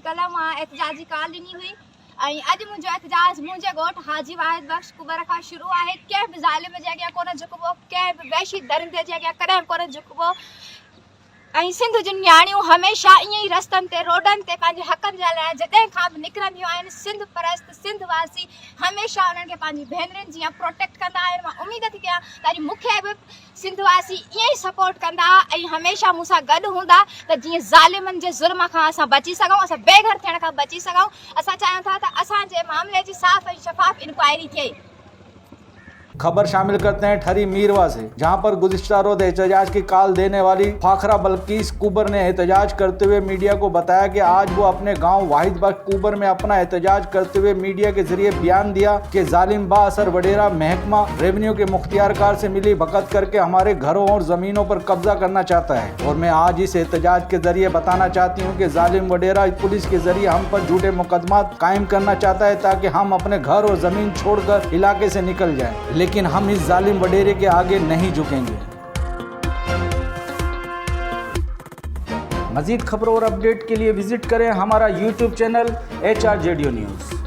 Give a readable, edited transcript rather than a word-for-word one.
कल मां एहतजाजी कॉल ॾिनी हुई ऐं अॼु मुंहिंजो एहतजाज मुंहिंजे ॻोठु हाजी वाहिद बख़्श कुबर खां शुरू आहे। कंहिं बि ज़ालिम जे अॻियां कोन झुकबो, कंहिं बि वहशी दरिंदे जे अॻियां कॾहिं कोन झुकबो। ऐं सिंध जूं न्याणियूं हमेशह ईअं ई रस्तनि ते रोडनि ते पंहिंजे हक़नि जे लाइ जॾहिं खां बि निकिरंदियूं आहिनि। सिंध परस्त सिंध वासी हमेशह उन्हनि खे पंहिंजी भेनरुनि जीअं प्रोटेक्ट कंदा आहिनि। मां उमेद थी कयां त अॼु मूंखे बि सिंध वासी ईअं ई सपोर्ट कंदा ऐं हमेशह मूंसां गॾु हूंदा त जीअं ज़ालिमनि जे ज़ुल्म खां असां बची सघूं, असां बेघर थियण खां बची सघूं। असां चाहियूं था त असांजे मामले जी साफ़ ऐं शफ़ाफ़ इंक्वायरी थिए। खबर शामिल करते हैं ठरी मीरवा से, जहां पर गुज़िश्ता रोज़ एहतजाज की कॉल देने वाली फाखरा बल्कीस कुबर ने एहतजाज करते हुए मीडिया को बताया कि आज वो अपने गांव वाहिद बख्श कुबर में अपना एहतजाज करते हुए मीडिया के जरिए बयान दिया कि जालिम बाअसर वडेरा महकमा रेवेन्यू के मुख्तियारकार से मिली भगत करके हमारे घरों और जमीनों पर कब्जा करना चाहता है। और मैं आज इस एहतजाज के जरिए बताना चाहती हूँ कि जालिम वडेरा पुलिस के जरिए हम पर झूठे मुकदमा कायम करना चाहता है ताकि हम अपने घर और जमीन छोड़कर इलाके से निकल जाएं। लेकिन हम इस जालिम वडेरे के आगे नहीं झुकेंगे। मजीद खबरों और अपडेट के लिए विजिट करें हमारा YouTube चैनल HRJDO न्यूज़।